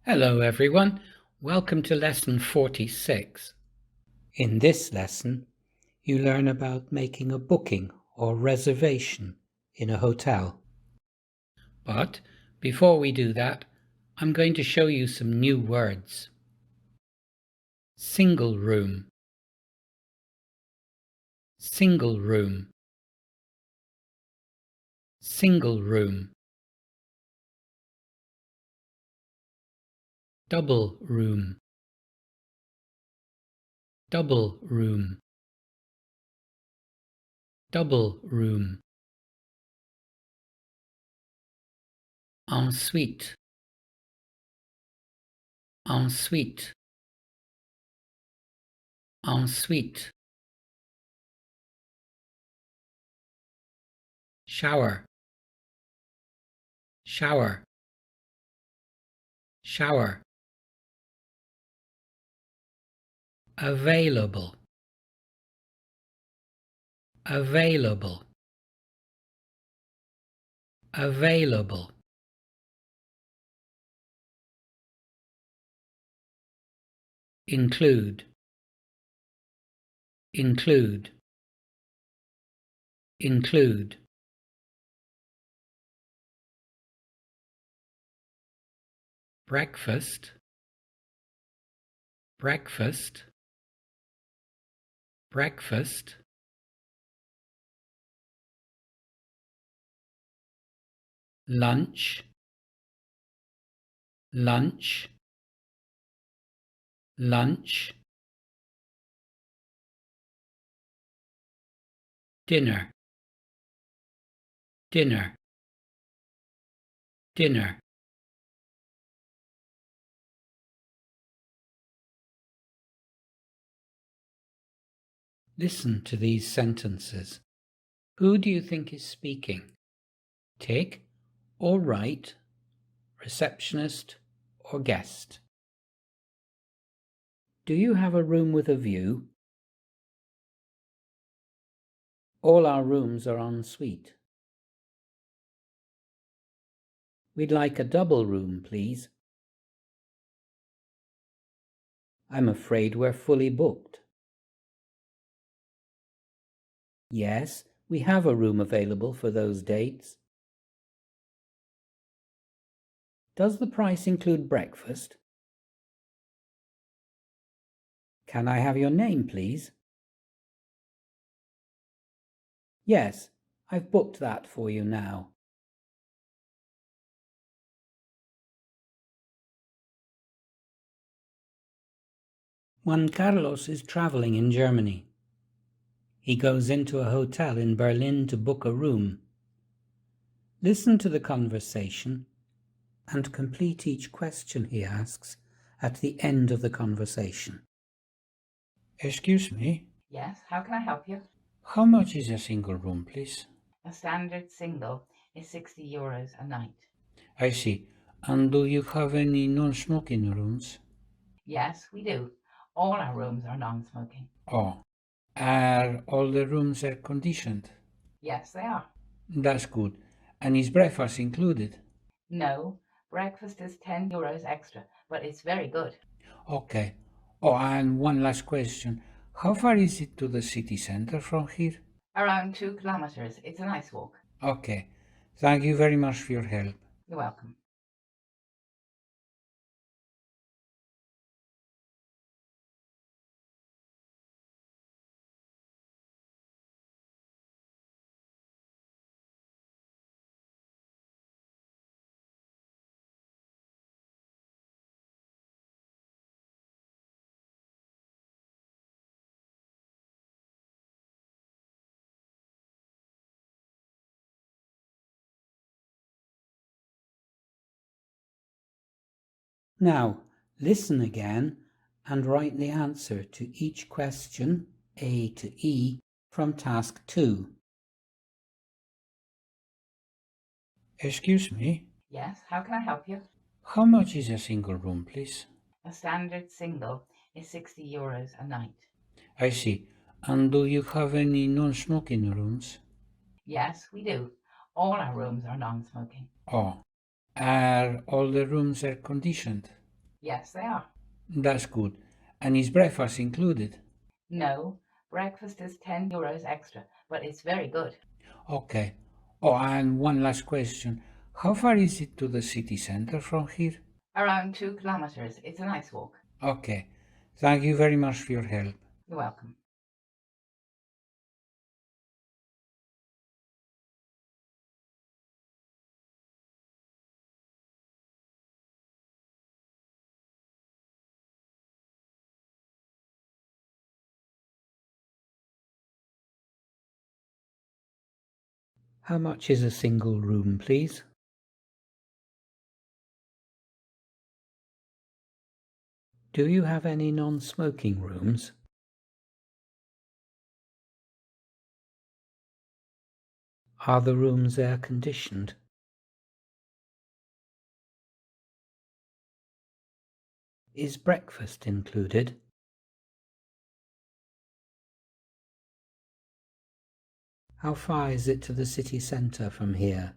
Hello everyone, welcome to lesson 46. In this lesson, you learn about making a booking or reservation in a hotel. But before we do that, I'm going to show you some new words. Single room, single room, single room. Double room, double room, double room. Ensuite, ensuite, ensuite. Shower, shower, shower. Available, available, available. Include, include, include. Breakfast, breakfast, breakfast. Lunch, lunch, lunch. Dinner, dinner, dinner. Listen to these sentences. Who do you think is speaking? Tick or write, receptionist or guest. Do you have a room with a view? All our rooms are en suite. We'd like a double room, please. I'm afraid we're fully booked. Yes, we have a room available for those dates. Does the price include breakfast? Can I have your name, please? Yes, I've booked that for you now. Juan Carlos is traveling in Germany. He goes into a hotel in Berlin to book a room. Listen to the conversation and complete each question he asks at the end of the conversation. Excuse me? Yes, how can I help you? How much is a single room, please? A standard single is €60 a night. I see. And do you have any non-smoking rooms? Yes, we do. All our rooms are non-smoking. Oh, are all the rooms air conditioned? Yes, they are. That's good. And is breakfast included? No, breakfast is €10 extra, but it's very good. Okay. Oh, and one last question. How far is it to the city center from here? Around 2 kilometers. It's a nice walk. Okay. Thank you very much for your help. You're welcome. Now, listen again and write the answer to each question, A to E, from task 2. Excuse me? Yes, how can I help you? How much is a single room, please? A standard single is €60 a night. I see. And do you have any non-smoking rooms? Yes, we do. All our rooms are non-smoking. Oh, are all the rooms air conditioned? Yes, they are. That's good. And is breakfast included? No, breakfast is €10 extra, but it's very good. Okay. Oh, and one last question. How far is it to the city center from here? Around 2 kilometers. It's a nice walk. Okay. Thank you very much for your help. You're welcome. How much is a single room, please? Do you have any non-smoking rooms? Are the rooms air-conditioned? Is breakfast included? How far is it to the city centre from here?